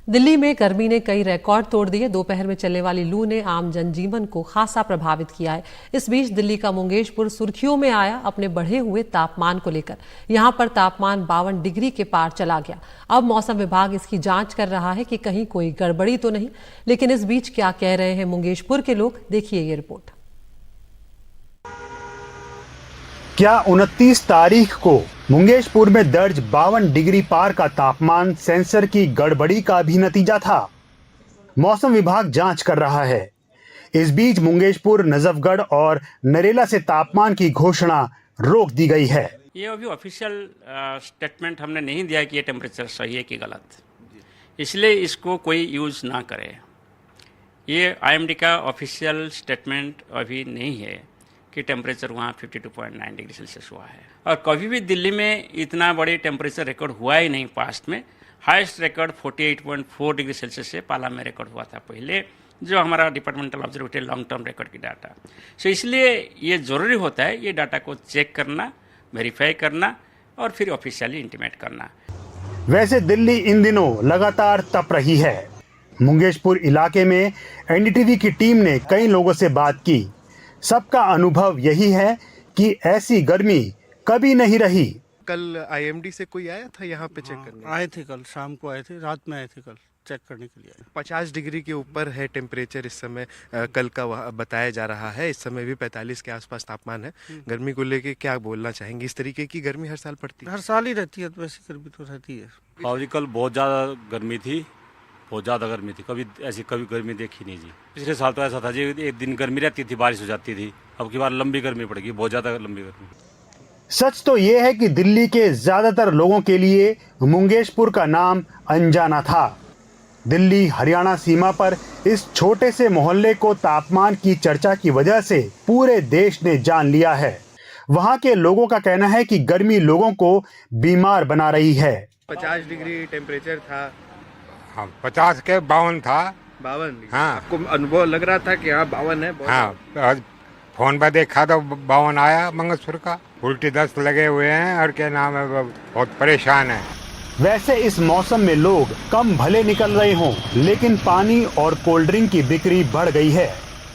दिल्ली में गर्मी ने कई रिकॉर्ड तोड़ दिए। दोपहर में चलने वाली लू ने आम जनजीवन को खासा प्रभावित किया है। इस बीच दिल्ली का मुंगेशपुर सुर्खियों में आया अपने बढ़े हुए तापमान को लेकर। यहां पर तापमान 52 डिग्री के पार चला गया। अब मौसम विभाग इसकी जांच कर रहा है कि कहीं कोई गड़बड़ी तो नहीं। लेकिन इस बीच क्या कह रहे हैं मुंगेशपुर के लोग, देखिए ये रिपोर्ट। क्या 29 तारीख को मुंगेशपुर में दर्ज 52 डिग्री पार का तापमान सेंसर की गड़बड़ी का भी नतीजा था? मौसम विभाग जांच कर रहा है। इस बीच मुंगेशपुर, नजफगढ़ और नरेला से तापमान की घोषणा रोक दी गई है। ये अभी ऑफिशियल स्टेटमेंट हमने नहीं दिया कि ये टेम्परेचर सही है कि गलत, इसलिए इसको कोई यूज़ ना करे। ये आईएमडी का ऑफिशियल स्टेटमेंट अभी नहीं है कि टेम्परेचर वहाँ 52.9 डिग्री सेल्सियस हुआ है। और कभी भी दिल्ली में इतना बड़ी टेम्परेचर रिकॉर्ड हुआ ही नहीं पास्ट में। हाईएस्ट रिकॉर्ड 48.4 डिग्री सेल्सियस से पाला में रिकॉर्ड हुआ था पहले, जो हमारा departmental observatory long term record की डाटा। सो इसलिए ये ज़रूरी होता है ये डाटा को चेक करना, वेरीफाई करना और फिर ऑफिशियली इंटीमेट करना। वैसे दिल्ली इन दिनों लगातार तप रही है। मुंगेशपुर इलाके में एनडीटीवी की टीम ने कई लोगों से बात की। सबका अनुभव यही है कि ऐसी गर्मी कभी नहीं रही। कल आईएमडी से कोई आया था यहाँ पे चेक करने? आए थे, कल शाम को आए थे, रात में आए थे, कल चेक करने के लिए। 50 डिग्री के ऊपर है टेम्परेचर इस समय, कल का बताया जा रहा है। इस समय भी 45 के आसपास तापमान है। गर्मी को लेके क्या बोलना चाहेंगे? इस तरीके की गर्मी हर साल पड़ती है? हर साल ही रहती है, तो वैसी गर्मी तो रहती है। और कल बहुत ज़्यादा गर्मी थी, बहुत ज़्यादा गर्मी थी। कभी गर्मी देखी नहीं जी। पिछले साल तो ऐसा था जी, एक दिन गर्मी रहती थी, बारिश हो जाती थी। अब की बार लंबी गर्मी पड़ेगी, बहुत ज़्यादा लंबी गर्मी। सच तो ये है कि दिल्ली के ज्यादातर लोगों के लिए मुंगेशपुर का नाम अनजाना था। दिल्ली हरियाणा सीमा पर इस छोटे से मोहल्ले को तापमान की चर्चा की वजह से पूरे देश ने जान लिया है। वहाँ के लोगों का कहना है कि गर्मी लोगों को बीमार बना रही है। 50 डिग्री टेम्परेचर था। हाँ, 50 के 52 था। 52? हाँ। आपको अनुभव लग रहा था कि हाँ 52 है? हाँ, फोन पर देखा तो 52 आया मंगलपुर का। उल्टी दस्त लगे हुए हैं और क्या नाम है, बहुत परेशान है। वैसे इस मौसम में लोग कम भले निकल रहे हों, लेकिन पानी और कोल्ड ड्रिंक की बिक्री बढ़ गई है।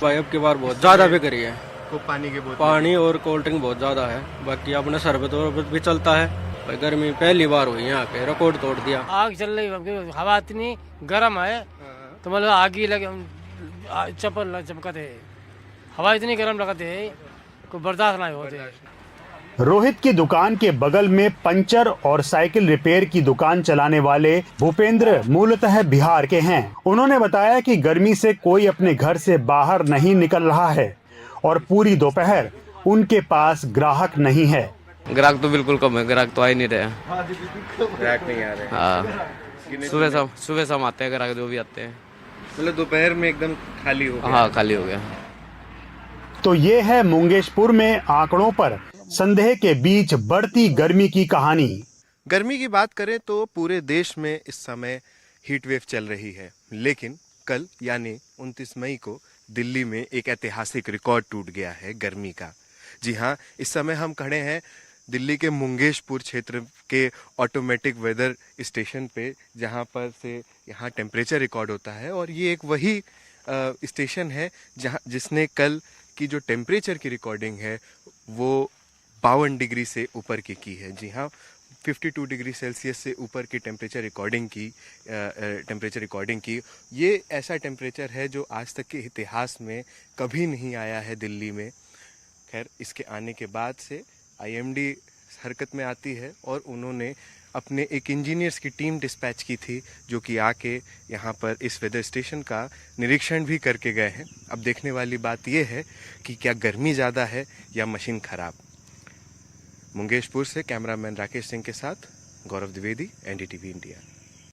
भाई अब की बार बहुत ज्यादा बिक रही है। तो पानी के बोतल, पानी और कोल्ड ड्रिंक बहुत ज्यादा है। बाकी अपना शरबत वरबत भी चलता है। भाई गर्मी पहली बार हुई यहाँ पे, रिकॉर्ड तोड़ दिया। आग चल रही, हवा इतनी गर्म है तो मतलब आग ही लगे, चपल चमकते, हवा इतनी गर्म लगते है कोई बर्दाश्त नहीं होते। रोहित की दुकान के बगल में पंचर और साइकिल रिपेयर की दुकान चलाने वाले भूपेंद्र मूलतः बिहार के हैं। उन्होंने बताया कि गर्मी से कोई अपने घर से बाहर नहीं निकल रहा है और पूरी दोपहर उनके पास ग्राहक नहीं है। ग्राहक तो बिल्कुल कम है, ग्राहक तो आ ही नहीं रहे। ग्राहक नहीं आ रहे? हाँ, सुबह शाम आते हैं ग्राहक, जो भी आते हैं। मतलब दोपहर में एकदम खाली हो गया? हाँ, खाली हो गया। तो ये है मुंगेशपुर में आंकड़ों पर संदेह के बीच बढ़ती गर्मी की कहानी। गर्मी की बात करें तो पूरे देश में इस समय हीट वेव चल रही है, लेकिन कल यानी 29 मई को दिल्ली में एक ऐतिहासिक रिकॉर्ड टूट गया है गर्मी का। जी हाँ, इस समय हम खड़े हैं दिल्ली के मुंगेशपुर क्षेत्र के ऑटोमेटिक वेदर स्टेशन पे, जहाँ पर से यहाँ टेम्परेचर रिकॉर्ड होता है। और ये एक वही स्टेशन है जिसने कल की जो टेम्परेचर की रिकॉर्डिंग है वो 52 डिग्री से ऊपर की है। जी हाँ, 52 डिग्री सेल्सियस से ऊपर की टेम्परेचर रिकॉर्डिंग की। ये ऐसा टेम्परेचर है जो आज तक के इतिहास में कभी नहीं आया है दिल्ली में। खैर, इसके आने के बाद से आईएमडी हरकत में आती है और उन्होंने अपने एक इंजीनियर्स की टीम डिस्पैच की थी, जो कि आके यहाँ पर इस वेदर स्टेशन का निरीक्षण भी करके गए हैं। अब देखने वाली बात यह है कि क्या गर्मी ज़्यादा है या मशीन ख़राब। मुंगेशपुर से कैमरामैन राकेश सिंह के साथ गौरव द्विवेदी, एनडीटीवी इंडिया।